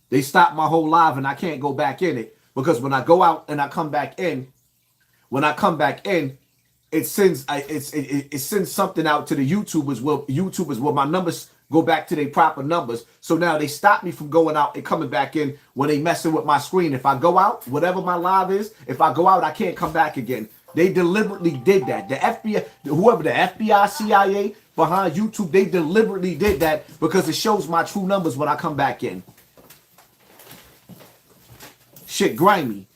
They stopped my whole live and I can't go back in it because when I go out and I come back in, when I come back in, it sends something out to the YouTubers where my numbers go back to their proper numbers. So now they stop me from going out and coming back in when they messing with my screen. If I go out, whatever my live is, if I go out, I can't come back again. They deliberately did that. The FBI, whoever the FBI, CIA behind YouTube, they deliberately did that because it shows my true numbers when I come back in. Shit grimy.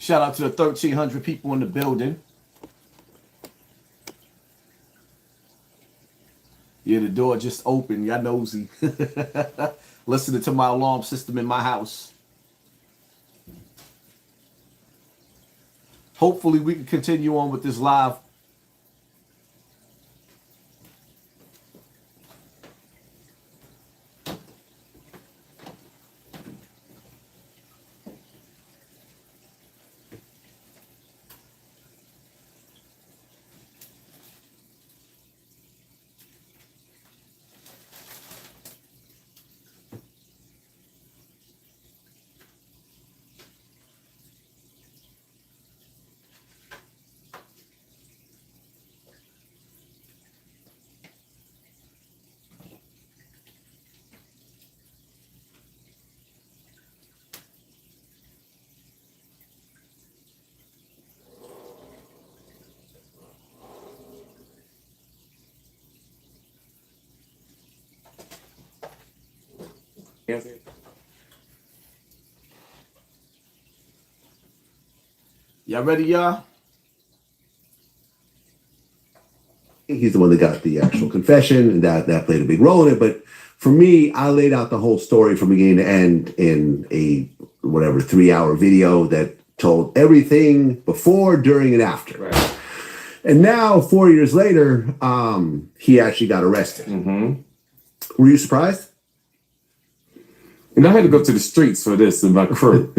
Shout out to the 1,300 people in the building. Yeah, the door just opened. Y'all nosy. Listening to my alarm system in my house. Hopefully we can continue on with this live. Y'all ready, y'all? He's the one that got the actual confession, and that played a big role in it. But for me, I laid out the whole story from beginning to end in a 3-hour video that told everything before, during, and after. Right. And now, 4 years later, he actually got arrested. Mm-hmm. Were you surprised? And I had to go to the streets for this and my crew.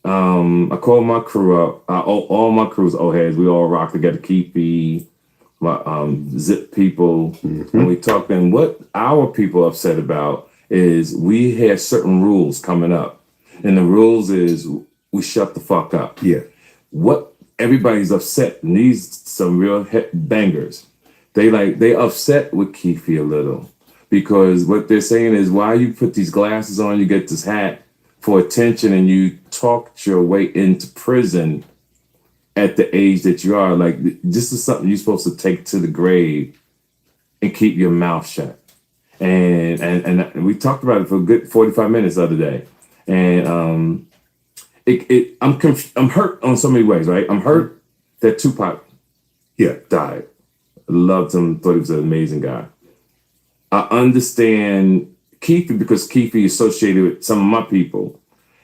I called my crew up. All my crew's old heads. We all rock together. Keepy, my Zip people, and we talked. And what our people are upset about is we had certain rules coming up, and the rules is we shut the fuck up. Yeah. What everybody's upset, and these some real bangers. They upset with Keefe a little because what they're saying is why you put these glasses on, you get this hat for attention, and you talked your way into prison at the age that you are. Like, this is something you're supposed to take to the grave and keep your mouth shut. And we talked about it for a good 45 minutes the other day. And I'm hurt on so many ways, right? I'm hurt that Tupac died. Loved him, thought he was an amazing guy. I understand Keefe because Keefe is associated with some of my people.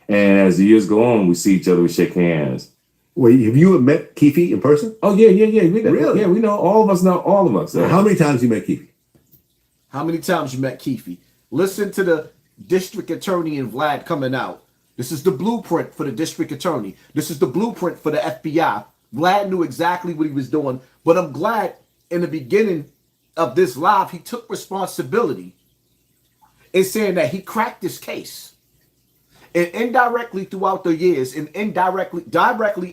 And as the years go on, we see each other, we shake hands. Wait, have you met Keefe in person? Oh, yeah. Really? Yeah, we know. All of us know all of us. How many times you met Keefe? How many times you met Keefe? Listen to the district attorney and Vlad coming out. This is the blueprint for the district attorney. This is the blueprint for the FBI. Vlad knew exactly what he was doing, but I'm glad in the beginning of this live, he took responsibility in saying that he cracked this case. And indirectly throughout the years, and directly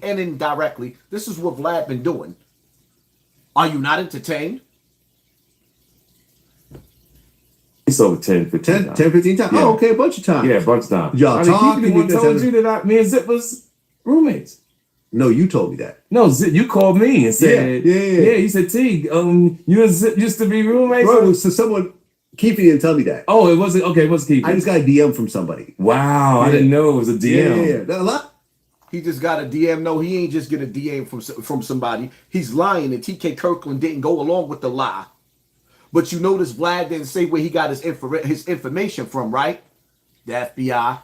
and indirectly, this is what Vlad been doing. Are you not entertained? It's over 10, 15 10, 15 times. Yeah. Oh, okay, a bunch of times. Yeah, a bunch of times. Y'all talking. Keith told you that me and Zip was roommates. No, you told me that. No, Zip, you called me and said, yeah. You said, T, you and Zip used to be roommates. Bro, so someone, Keefe didn't tell me that. Oh, it wasn't, okay, it was Keith. I just got a DM from somebody. Wow, I didn't know it was a DM. Yeah. A lot. He just got a DM. No, he ain't just get a DM from somebody. He's lying, and TK Kirkland didn't go along with the lie. But you notice Vlad didn't say where he got his information from, right? The FBI.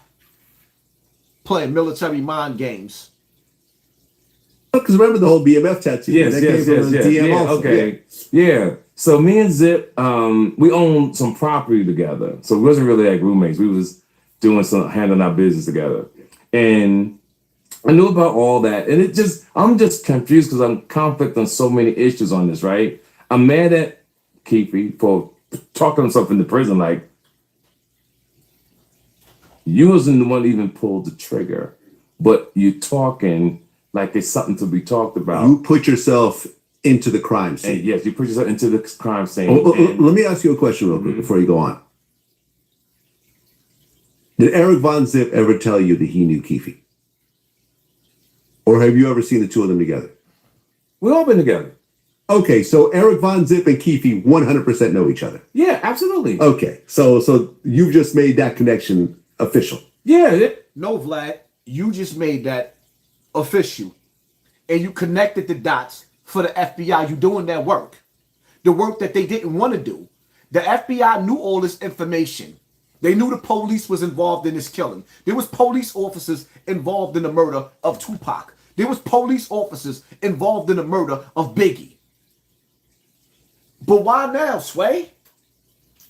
Playing military mind games. Because remember the whole BMF tattoo? Yes. DM also. Okay. Yeah. So me and Zip, we owned some property together. So we wasn't really like roommates. We was handling our business together. And I knew about all that. And I'm just confused because I'm conflict on so many issues on this, right? I'm mad at Keefe for talking himself into prison. Like, you wasn't the one that even pulled the trigger, but you talking like it's something to be talked about. You put yourself into the crime scene. And yes, you put yourself into the crime scene. Let me ask you a question real quick before you go on. Did Eric Von Zip ever tell you that he knew Keefe? Or have you ever seen the two of them together? We've all been together. Okay, so Eric Von Zip and Keefe 100% know each other. Yeah, absolutely. Okay, so you've just made that connection official. Yeah. No, Vlad, you just made that official. And you connected the dots for the FBI. You doing their work. The work that they didn't want to do. The FBI knew all this information. They knew the police was involved in this killing. There was police officers involved in the murder of Tupac. There was police officers involved in the murder of Biggie. But why now, Sway?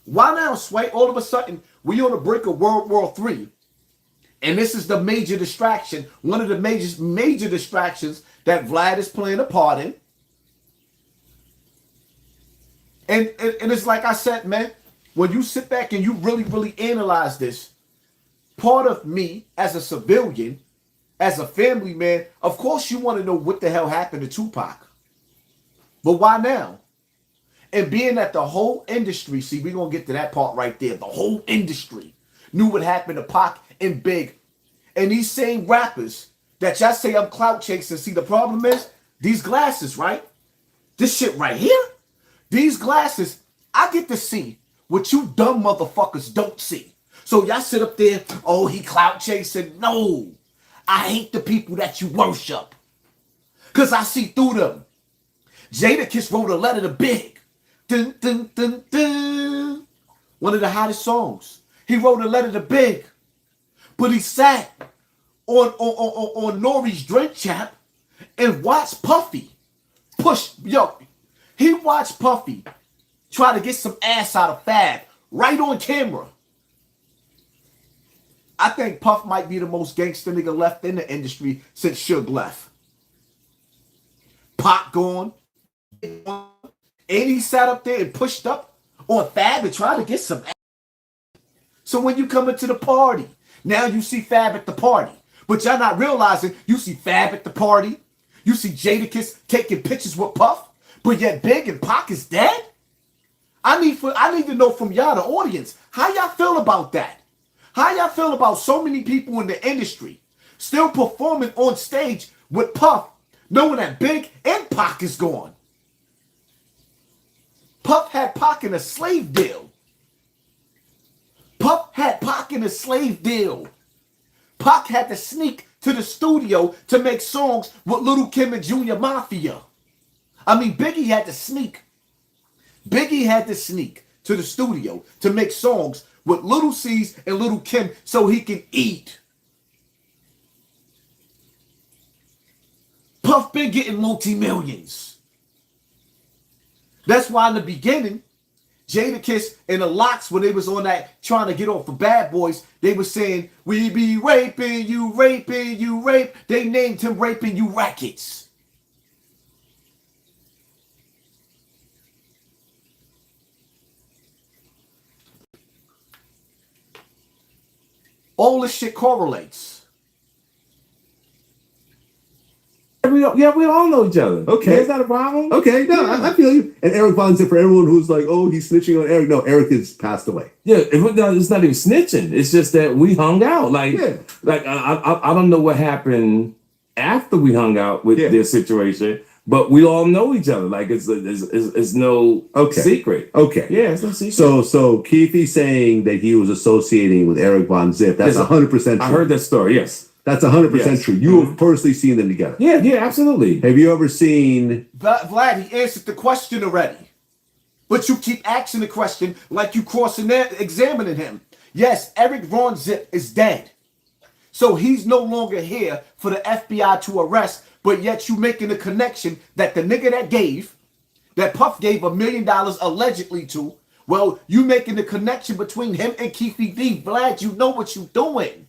Why now, Sway? All of a sudden, we on the brink of World War III. And this is the major distraction, one of the major distractions that Vlad is playing a part in. And it's like I said, man, when you sit back and you really analyze this, part of me as a civilian, as a family man, of course you want to know what the hell happened to Tupac. But why now? And being that the whole industry, see, we're going to get to that part right there. The whole industry knew what happened to Pac and Big. And these same rappers that y'all say I'm clout chasing, see, the problem is these glasses, right? This shit right here, these glasses, I get to see what you dumb motherfuckers don't see. So y'all sit up there, oh, he clout chasing. No, I hate the people that you worship because I see through them. Jadakiss wrote a letter to Big. Dun, dun, dun, dun. One of the hottest songs. He wrote a letter to Big, but he sat on Nori's drink champ and watched Puffy push. He watched Puffy try to get some ass out of Fab right on camera. I think Puff might be the most gangster nigga left in the industry since Suge left. Pac gone. And he sat up there and pushed up on Fab and tried to get some ass. So when you come into the party, now you see Fab at the party. But y'all not realizing you see Fab at the party. You see Jadakiss taking pictures with Puff. But yet Big and Pac is dead? I need to know from y'all, the audience, how y'all feel about that? How y'all feel about so many people in the industry still performing on stage with Puff, knowing that Big and Pac is gone? Puff had Pac in a slave deal. Puff had Pac in a slave deal. Pac had to sneak to the studio to make songs with Little Kim and Junior Mafia. I mean, Biggie had to sneak. Biggie had to sneak to the studio to make songs with Little C's and Little Kim so he can eat. Puff been getting multi-millions. That's why in the beginning, Jadakiss and the Locks, when they was on that trying to get off for Bad Boys, they were saying, we be raping you, raping you, rape. They named him Raping You Records. All this shit correlates. We all know each other. Okay. That's not a problem. Okay, no, I feel you. And Eric Von Zip, for everyone who's like, oh, he's snitching on Eric. No, Eric has passed away. Yeah, it's not even snitching. It's just that we hung out. Like I don't know what happened after we hung out with this situation, but we all know each other. Like it's no secret. Okay. Yeah, it's no secret. So Keithy saying that he was associating with Eric Von Zip, that's 100% true. I heard that story, yes. That's 100% true. You have personally seen them together. Yeah, absolutely. Have you ever seen... Vlad, he answered the question already. But you keep asking the question like you examining him. Yes, Eric Von Zip is dead. So he's no longer here for the FBI to arrest, but yet you making the connection that the nigga that Puff gave $1 million allegedly to, well, you making the connection between him and Keefe D. Vlad, you know what you doing.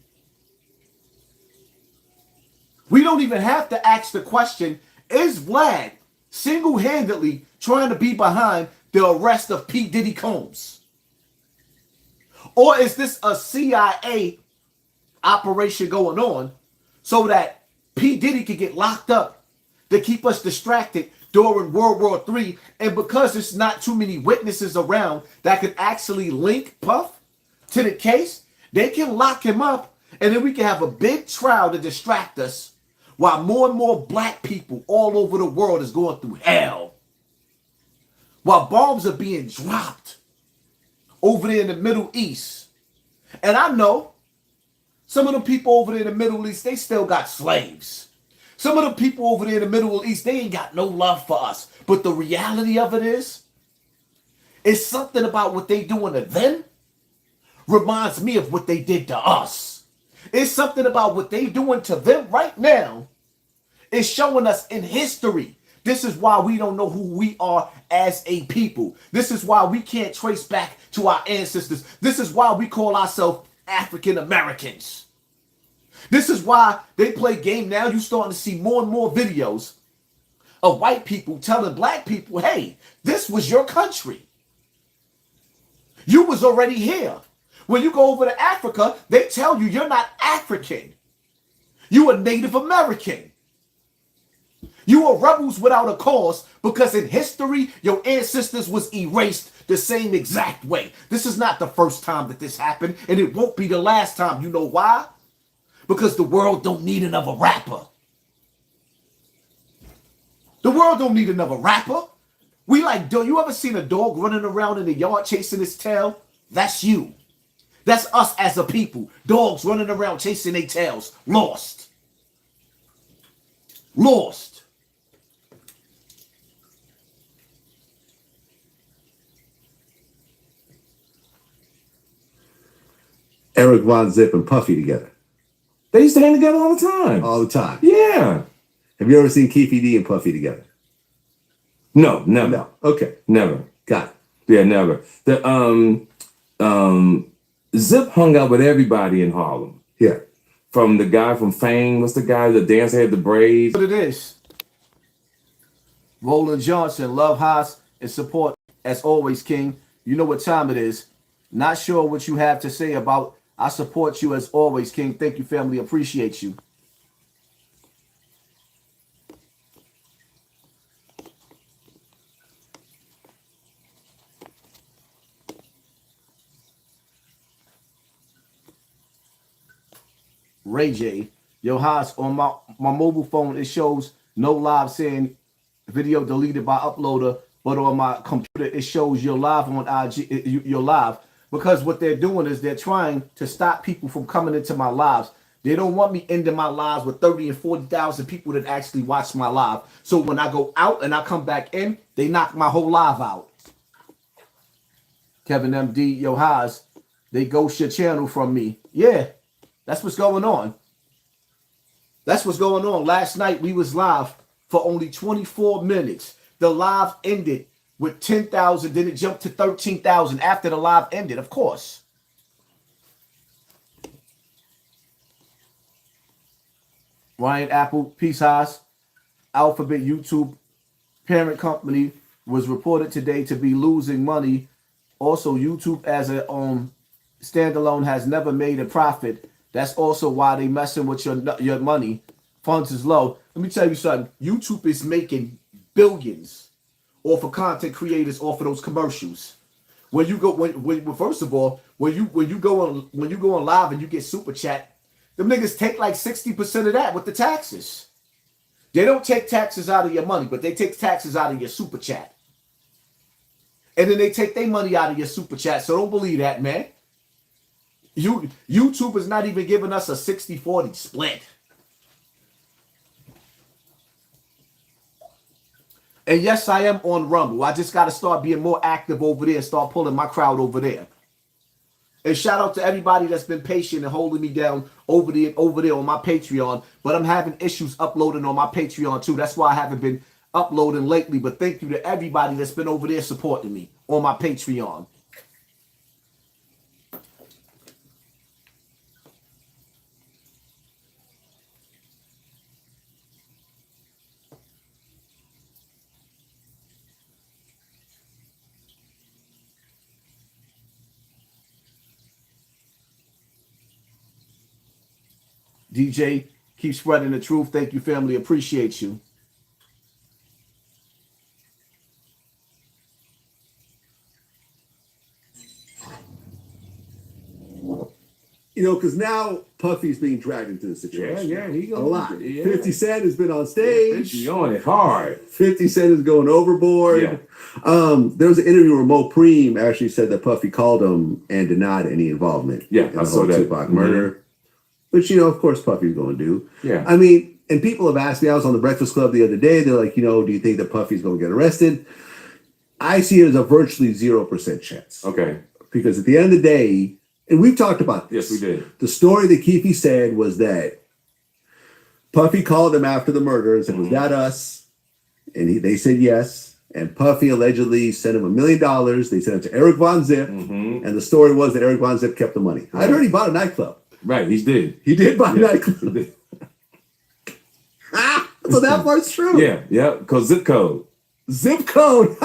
We don't even have to ask the question, is Vlad single-handedly trying to be behind the arrest of P. Diddy Combs? Or is this a CIA operation going on so that P. Diddy could get locked up to keep us distracted during World War III? And because there's not too many witnesses around that could actually link Puff to the case, they can lock him up and then we can have a big trial to distract us while more and more black people all over the world is going through hell. While bombs are being dropped over there in the Middle East. And I know some of the people over there in the Middle East, they still got slaves. Some of the people over there in the Middle East, they ain't got no love for us. But the reality of it is something about what they doing to them reminds me of what they did to us. It's something about what they doing to them right now. It's showing us in history. This is why we don't know who we are as a people. This is why we can't trace back to our ancestors. This is why we call ourselves African Americans. This is why they play game now. You're starting to see more and more videos of white people telling black people, hey, this was your country. You was already here. When you go over to Africa, they tell you you're not African. You are Native American. You are rebels without a cause because in history, your ancestors was erased the same exact way. This is not the first time that this happened, and it won't be the last time. You know why? Because the world don't need another rapper. The world don't need another rapper. We like, you ever seen a dog running around in the yard chasing its tail? That's you. That's us as a people. Dogs running around chasing their tails. Lost. Lost. Eric Von Zip and Puffy together. They used to hang together all the time. All the time. Yeah. Have you ever seen Keefe D and Puffy together? No, never. No. Okay. Never. Got it. Yeah, never. Zip hung out with everybody in Harlem. Yeah. From the guy from Fame, what's the guy, the dancer had the braids? What it is. Roland Johnson, love Haas and support as always, King. You know what time it is. Not sure what you have to say about I support you as always, King. Thank you, family. Appreciate you. Ray J, yo, Haas, on my mobile phone, it shows no live saying video deleted by uploader, but on my computer, it shows you're live on IG, you're live. Because what they're doing is they're trying to stop people from coming into my lives. They don't want me ending my lives with 30 and 40,000 people that actually watch my live. So when I go out and I come back in, they knock my whole live out. Kevin MD, yo, Haas, they ghost your channel from me. Yeah. That's what's going on. That's what's going on. Last night we was live for only 24 minutes. The live ended with 10,000. Then it jumped to 13,000 after the live ended, of course. Ryan Apple, Peace Haas, Alphabet YouTube parent company was reported today to be losing money. Also, YouTube as a standalone has never made a profit That's also why they messing with your money. Funds is low. Let me tell you something. YouTube is making billions off of content creators off of those commercials. When you go, when first of all, when you go on live and you get super chat, them niggas take like 60% of that with the taxes. They don't take taxes out of your money, but they take taxes out of your super chat. And then they take their money out of your super chat. So don't believe that, man. YouTube is not even giving us a 60-40 split. And yes, I am on Rumble. I just got to start being more active over there and start pulling my crowd over there. And shout out to everybody that's been patient and holding me down over there on my Patreon. But I'm having issues uploading on my Patreon too. That's why I haven't been uploading lately. But thank you to everybody that's been over there supporting me on my Patreon. DJ, keep spreading the truth. Thank you, family. Appreciate you. You know, because now Puffy's being dragged into the situation. Yeah, he goes a lot. Yeah. 50 Cent has been on stage. 50 on it hard. 50 Cent is going overboard. Yeah. There was an interview where Mo Preem actually said that Puffy called him and denied any involvement Yeah, in I the saw whole that. Tupac murder. Which, you know, of course, Puffy's going to do. Yeah. I mean, and people have asked me, I was on the Breakfast Club the other day. They're like, you know, do you think that Puffy's going to get arrested? I see it as a virtually 0% chance. Okay. Because at the end of the day, and we've talked about this. Yes, we did. The story that Keefe said was that Puffy called him after the murder and said, was that us? And they said yes. And Puffy allegedly sent him $1 million. They sent it to Eric Von Zip. And the story was that Eric Von Zip kept the money. I'd heard he bought a nightclub. Right, he did. He did buy a nightclub. So that part's true. Yeah, because zip code. Zip code.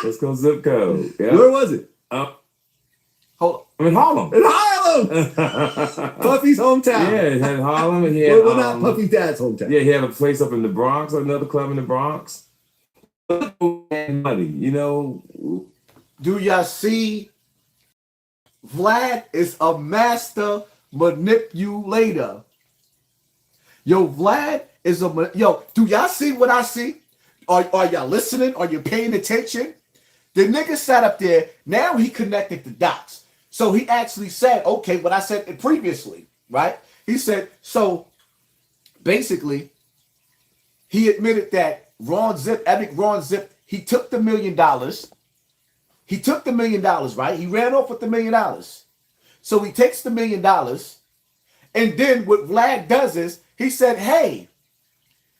Let's go zip code. Yeah. Where was it? Hold I'm in Harlem. In Harlem. Puffy's hometown. Yeah, it had Harlem and he had Well, not Puffy's dad's hometown. Yeah, he had a place up in the Bronx, another club in the Bronx. Money, you know. Do y'all see? Vlad is a master manipulator. Yo, Vlad is yo. Do y'all see what I see? Are y'all listening? Are you paying attention? The nigga sat up there. Now he connected the dots. So he actually said, okay, what I said previously, right? He said, so basically, he admitted that Eric Ron Zip, he took the $1 million. He took the $1 million, right? He ran off with the $1 million. So he takes the $1 million. And then what Vlad does is he said, hey,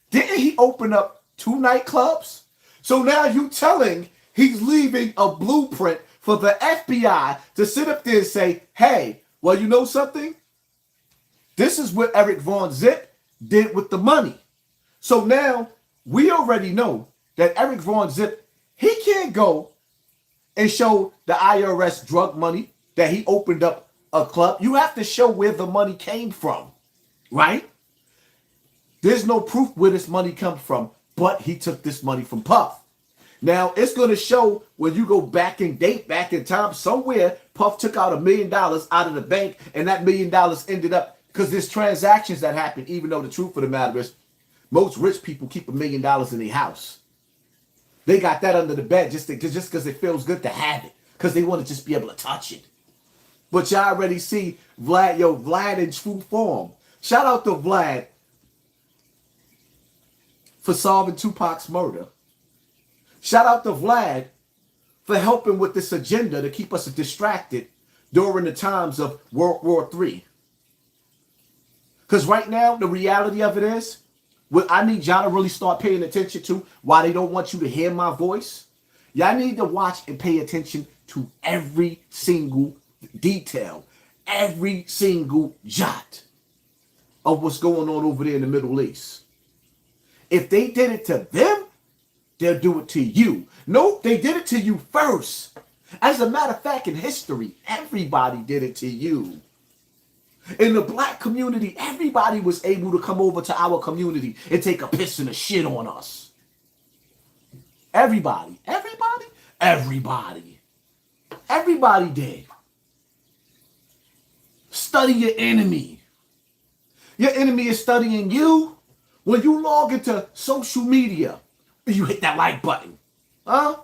didn't he open up 2 nightclubs? So now you telling he's leaving a blueprint for the FBI to sit up there and say, hey, well, you know something? This is what Eric Von Zip did with the money. So now we already know that Eric Von Zip, he can't go and show the IRS drug money that he opened up a club. You have to show where the money came from, right? There's no proof where this money comes from, but he took this money from Puff. Now, it's going to show when you go back in time, somewhere Puff took out $1 million out of the bank, and that $1 million ended up, because there's transactions that happen, even though the truth of the matter is, most rich people keep $1 million in their house. They got that under the bed just because it feels good to have it, because they want to just be able to touch it. But y'all already see Vlad in true form. Shout out to Vlad for solving Tupac's murder. Shout out to Vlad for helping with this agenda to keep us distracted during the times of World War III. Because right now, the reality of it is, what I need y'all to really start paying attention to, why they don't want you to hear my voice. Y'all need to watch and pay attention to every single detail, every single jot of what's going on over there in the Middle East. If they did it to them, they'll do it to you. Nope, they did it to you first. As a matter of fact, in history, everybody did it to you. In the black community, everybody was able to come over to our community and take a piss and a shit on us. Everybody. Everybody? Everybody. Everybody did. Study your enemy. Your enemy is studying you. When you log into social media, you hit that like button. Huh?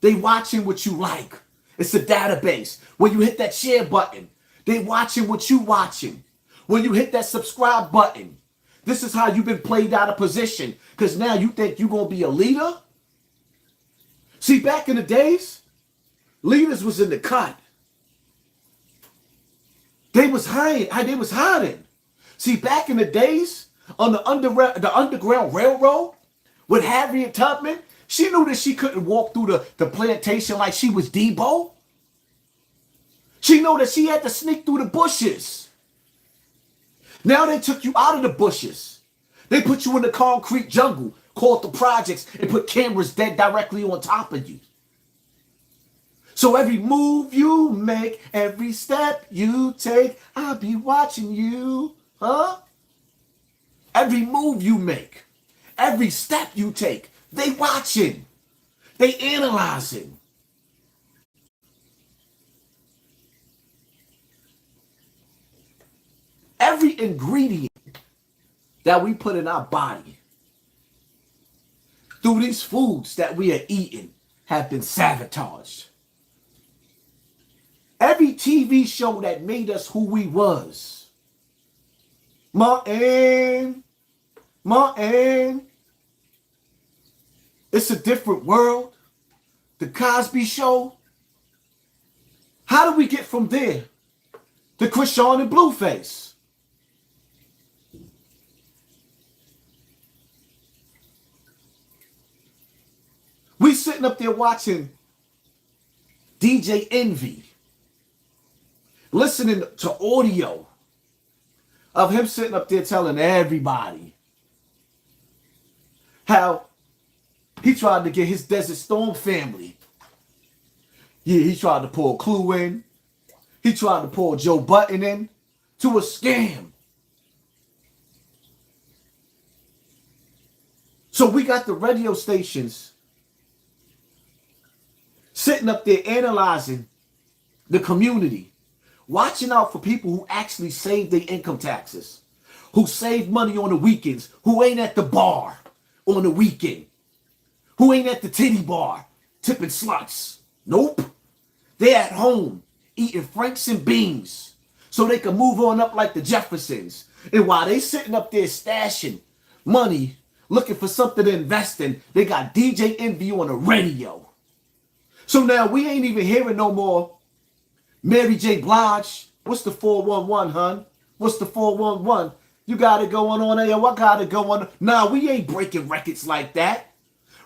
They watching what you like. It's a database. When you hit that share button, they watching what you watching. When you hit that subscribe button, this is how you've been played out of position. Because now you think you're going to be a leader? See, back in the days, leaders was in the cut. They was hiding. See, back in the days, on the Underground Railroad, with Harriet Tubman, she knew that she couldn't walk through the plantation like she was Debo. She knew that she had to sneak through the bushes. Now they took you out of the bushes. They put you in the concrete jungle called the projects and put cameras dead directly on top of you. So every move you make, every step you take, I'll be watching you. Huh? Every move you make, every step you take, they watching. They analyzing. Every ingredient that we put in our body through these foods that we are eating have been sabotaged. Every TV show that made us who we was. Martin. It's a different world. The Cosby Show. How do we get from there to Krishan and Blueface? We sitting up there watching DJ Envy, listening to audio of him sitting up there telling everybody how he tried to get his Desert Storm family. Yeah, he tried to pull Clue in. He tried to pull Joe Button in to a scam. So we got the radio stations sitting up there analyzing the community, watching out for people who actually save their income taxes, who save money on the weekends, who ain't at the bar on the weekend, who ain't at the titty bar tipping sluts. Nope. They're at home eating Franks and beans so they can move on up like the Jeffersons. And while they sitting up there stashing money, looking for something to invest in, they got DJ Envy on the radio. So now we ain't even hearing no more Mary J. Blige. What's the 411, hun? What's the 411? You got it going on there. I got it going on. Nah, we ain't breaking records like that.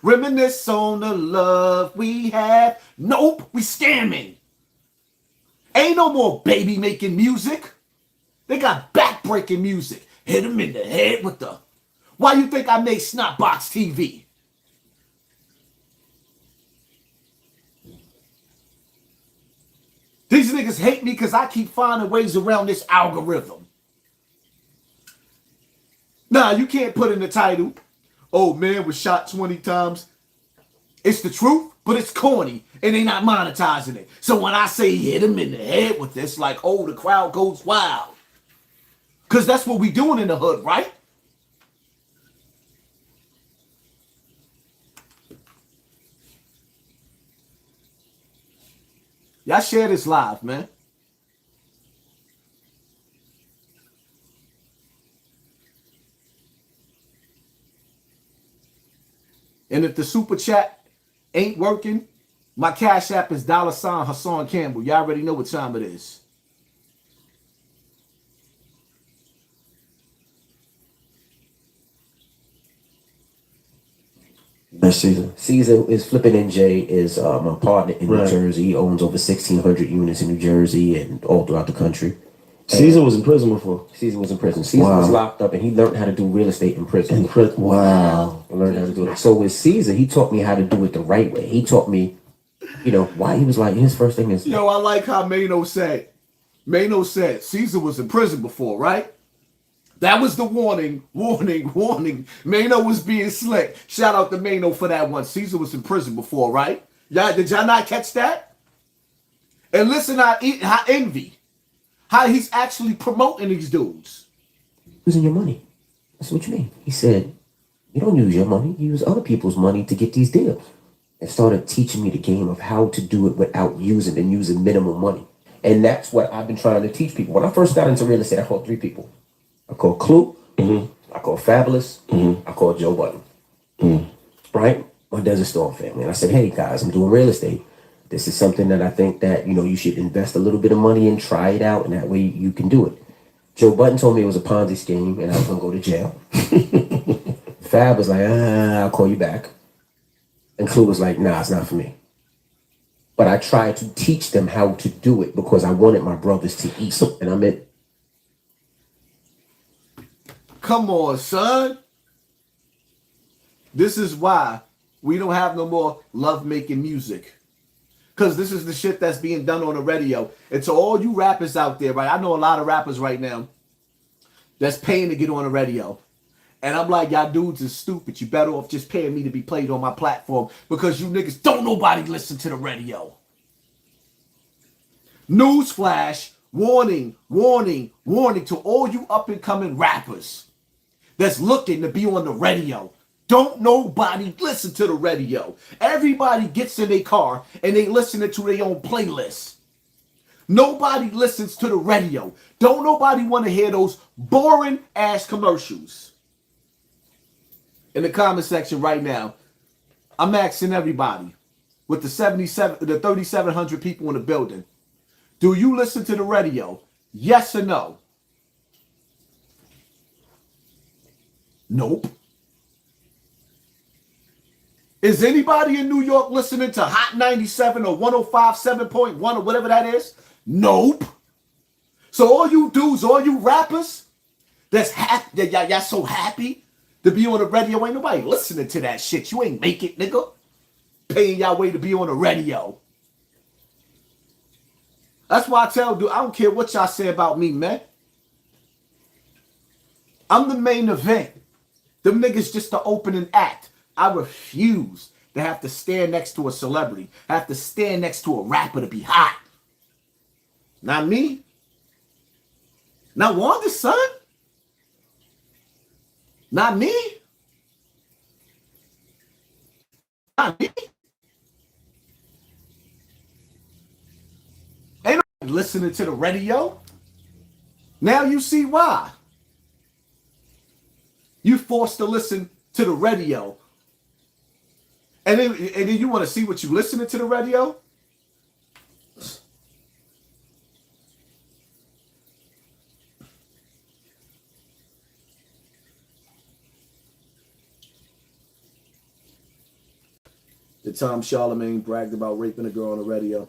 Reminisce on the love we had. Nope, we scamming. Ain't no more baby making music. They got back-breaking music. Hit him in the head with the... Why you think I made Snotbox TV? These niggas hate me because I keep finding ways around this algorithm. Nah, you can't put in the title, "Oh man was shot 20 times. It's the truth, but it's corny, and they not monetizing it. So when I say hit him in the head with this, like, oh, the crowd goes wild. Because that's what we doing in the hood, right? Y'all share this live, man. And if the super chat ain't working, my cash app is $ Hassan Campbell. Y'all already know what time it is. Caesar is flipping NJ is my partner in New Jersey. He owns over 1,600 units in New Jersey and all throughout the country. Caesar was in prison before. Caesar was in prison. Caesar was locked up and he learned how to do real estate in prison. Wow. I learned how to do it. So with Caesar, he taught me how to do it the right way. He taught me You know, why he was like, his first thing is, Yo, I like how Mano said. Mano said Caesar was in prison before, right? That was the warning. Mano was being slick. Shout out to Mano for that one. Caesar was in prison before, right? Did y'all not catch that? And listen how envy. How he's actually promoting these dudes. using your money. That's what you mean. He said, you don't use your money, you use other people's money to get these deals. And started teaching me the game of how to do it without using minimum money. And that's what I've been trying to teach people. When I first got into real estate, I called 3 people. I called Clue, I called Fabulous, I called Joe Budden. Right? My Desert Storm family. And I said, hey guys, I'm doing real estate. This is something that I think that, you know, you should invest a little bit of money in, try it out, and that way you can do it. Joe Budden told me it was a Ponzi scheme and I was going to go to jail. Fab was like, I'll call you back. And Clue was like, nah, it's not for me. But I tried to teach them how to do it because I wanted my brothers to eat. And I meant, Come on, son. This is why we don't have no more love-making music. Because this is the shit that's being done on the radio. And to all you rappers out there, right? I know a lot of rappers right now that's paying to get on the radio. And I'm like, y'all dudes is stupid. You better off just paying me to be played on my platform because you niggas don't nobody listen to the radio. Newsflash, warning to all you up-and-coming rappers that's looking to be on the radio. Don't nobody listen to the radio. Everybody gets in their car and they listening to their own playlist. Nobody listens to the radio. Don't nobody want to hear those boring ass commercials. In the comment section right now, I'm asking everybody with the 3,700 people in the building. Do you listen to the radio? Yes or no? Nope. Is anybody in New York listening to Hot 97 or 105.7.1 or whatever that is? Nope. So all you dudes, all you rappers, that's happy, y'all so happy to be on the radio. Ain't nobody listening to that shit. You ain't make it, nigga. Paying y'all way to be on the radio. That's why I tell dude, I don't care what y'all say about me, man. I'm the main event. Them niggas just the opening act. I refuse to have to stand next to a celebrity. I have to stand next to a rapper to be hot. Not me. Not Wanda's son. Not me. Not me. Ain't nobody listening to the radio. Now you see why. You forced to listen to the radio. And then you want to see what you listening to the radio? The time Charlemagne bragged about raping a girl on the radio.